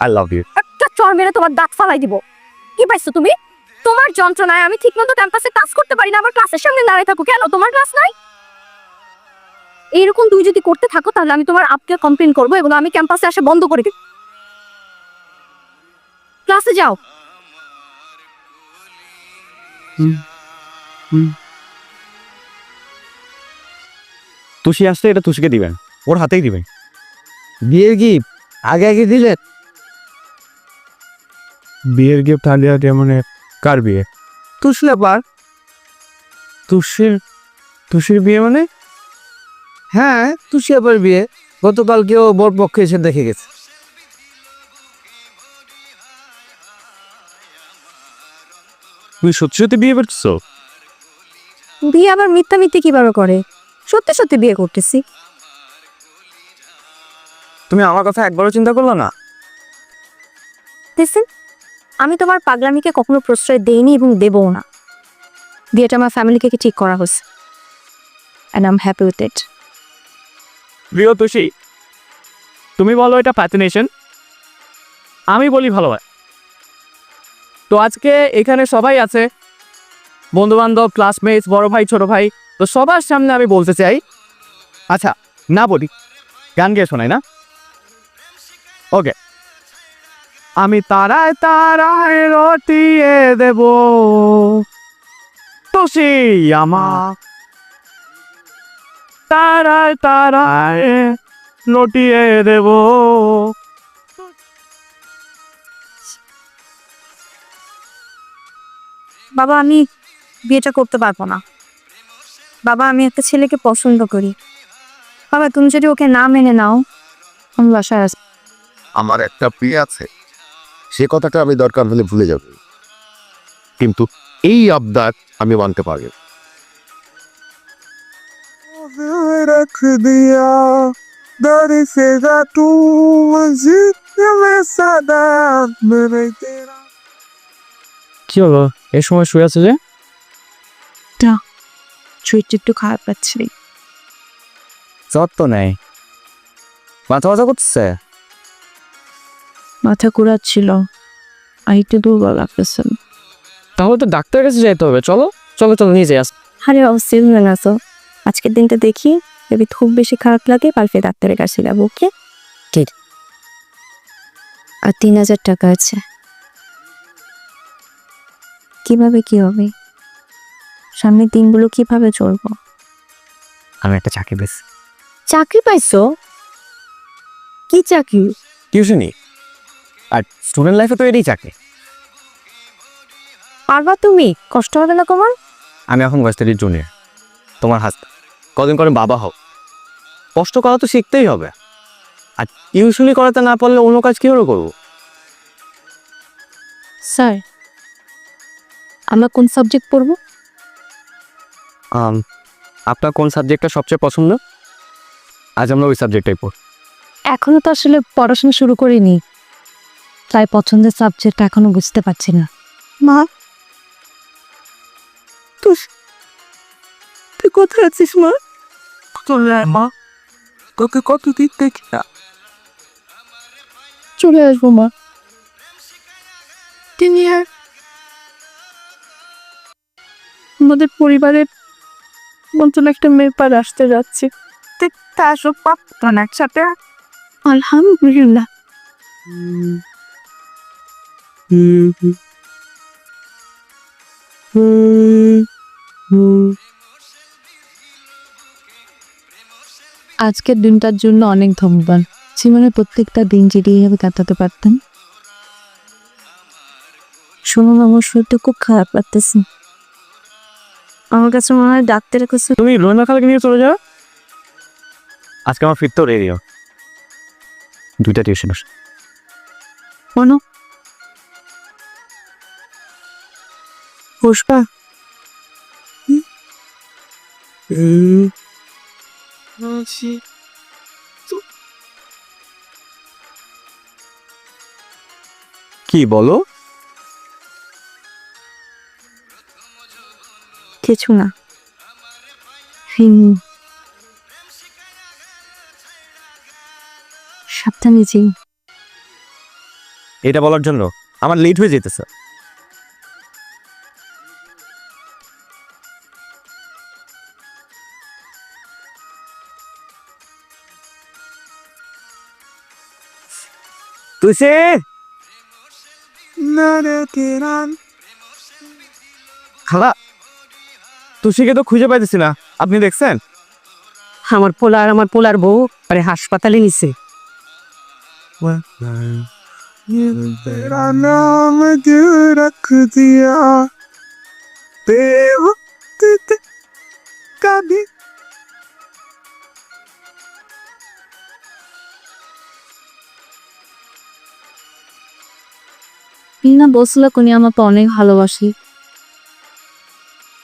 I love you. একটা চড় মেরে তোমার দাঁত ফালাই দিব। কি পাইছো তুমি? তোমার যন্ত্রণায় আমি ঠিকমতো ক্যাম্পাসে কাজ করতে পারি না, আমার ক্লাসের সামনে দাঁড়িয়ে থাকো কেন? তোমার ক্লাস নাই? এইরকম তুমি যদি করতে থাকো তাহলে আমি তোমার আপকে কমপ্লেইন করবো এবং আমি ক্যাম্পাসে আসা বন্ধ করে দিব। ক্লাসে যাও। তুষি আসলে এটা তুষিকে দিবেন, ওর হাতেই দিবেন। বিয়ের গিফট আগে আগে দিলেন? বিয়ের গিফট আগে আগে মানে কার বিয়ে? তুষলে পার। তুষির বিয়ে মানে? হ্যাঁ, তুষি আবার বিয়ে। গতকালকেও বর পক্ষে এসে দেখে গেছে। তুমি সত্যি সত্যি বিয়ে করছো? বিয়ে আবার মিথ্যা মিথ্যে কিভাবে করে? সত্যি সত্যি বিয়ে করতেছি। তুমি আমার কথা একবারও চিন্তা করলো না? দেখছেন, আমি তোমার পাগলামিকে কখনো প্রশ্রয় দেইনি এবং দেবও না। বিয়েটা আমার ফ্যামিলিকে ঠিক করা হয়েছে and I'm happy with it. প্রিয় তুষি, তুমি বলো এটা ফ্যাসিনেশন, আমি বলি ভালোবাসা। তো আজকে এখানে সবাই আছে, বন্ধু বান্ধব, ক্লাসমেটস, বড় ভাই ছোট ভাই। তো সবার সামনে আমি বলতে চাই, আচ্ছা না বলি, গান গিয়ে শোনাই না? ওকে। আমি তারায় তারায় রটিয়ে দেব তুষি আমার, তারায় তারায় লটিয়ে দেব। বাবা, আমি বিয়েটা করতে পারবো না। বাবা, আমি একটা ছেলেকে পছন্দ করি। বাবা, তুমি যদি ওকে না মেনে নাও, আমি বাসায় আসবো। আমার একটা প্রিয় আছে, সে কথাটা আমি দরকার হলে ভুলে যাব, কিন্তু এই আবদার আমি মানতে পারি। কি হলো, এই সময় শুয়ে আছে যে? শরীরটা একটু খারাপ লাগছে। জ্বর তো নেই, মাথা ব্যথা করতেছে? মাথা ঘুরাচ্ছিল আর একটু দুর্বল লাগতেছে। তাহলে তো ডাক্তারের কাছে যেতে হবে। চলো চলো চলো, নিয়ে যাই। আরে অবশ্যই হয়ে গেছো। আজকের দিনটা দেখি, যদি খুব বেশি খারাপ লাগে পারফে ডাক্তারের কাছে যাবো। ওকে? ঠিক। আর 3000 টাকা আছে। কিভাবে কি হবে? সামনের দিনগুলো কিভাবে চলবো? আমি একটা চাকরি পেয়েছি। চাকরি পাইছো? কি চাকরি? টিউশনি। আর স্টুডেন্ট লাইফে তো এটাই চাকরি। পারবা তুমি? কষ্ট হবে না তোমার? আমি এখন ভার্সিটির জুনিয়র, তোমার হাজব্যান্ড। কদিন করে বাবা হও, কষ্ট করা তো শিখতেই হবে। আর টিউশনি করাতে না পারলে অন্য কাজ কীভাবে করবো? স্যার, আমরা কোন সাবজেক্ট পড়বো? আপনার কোন সাবজেক্টটা সবচেয়ে পছন্দ? আজ আমরা ওই সাবজেক্টটাই পড়ব। এখনো তো আসলে পড়াশোনা শুরু করিনি, তাই পছন্দের সাবজেক্ট এখনো বুঝতে পারছি না। মা, তুই কোথায় আছিস মা? চলে মা, তোকে কতদিন দেখি না। চলে আসবো মা। তিনি আর আমাদের পরিবারের মতন একটা মেয়ে পার আসতে যাচ্ছে। তা সব পাপন একসাথে। আলহামদুলিল্লাহ। আজকের দিনটার জন্য অনেক ধন্যবাদ। জীবনের প্রত্যেকটা দিন যদি এইভাবে কাটাতে পারতেন। শুনুন, আমার শরীরটা খুব খারাপ লাগতেছে। আমার কাছে মনে হয় ডাক্তারের কাছে। তুমি রোহিনা খালাকে নিয়ে চলে যাও। আজকে আমার ফিরতেও রেডিও, 2টা টিউশন। কোনো পুষ্পা, কি বলো? কিছু না। সাবধানে যেও। এটা বলার জন্য আমার লেট হয়ে যেতেছে। তুসে খালা, তুষিকে তো খুঁজে পাইতেছি না, আপনি দেখছেন? আমার পোলার বউ আরে হাসপাতালে নিছে। तेरा नाम दिल रख दिया बेवक्त कभी না বলছিল কোনি আমাকে অনেক ভালোবাসি,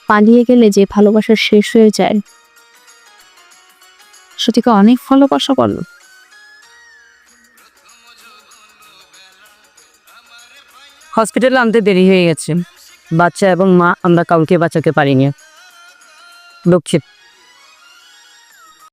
পালিয়ে গেলে যে ভালোবাসা শেষ হয়ে যায় সত্যিকে অনেক ভালোবাসা করলো। হসপিটালে আনতে দেরি হয়ে গেছে, বাচ্চা এবং মা আমরা কাউকে বাঁচাতে পারিনি। দুঃখিত।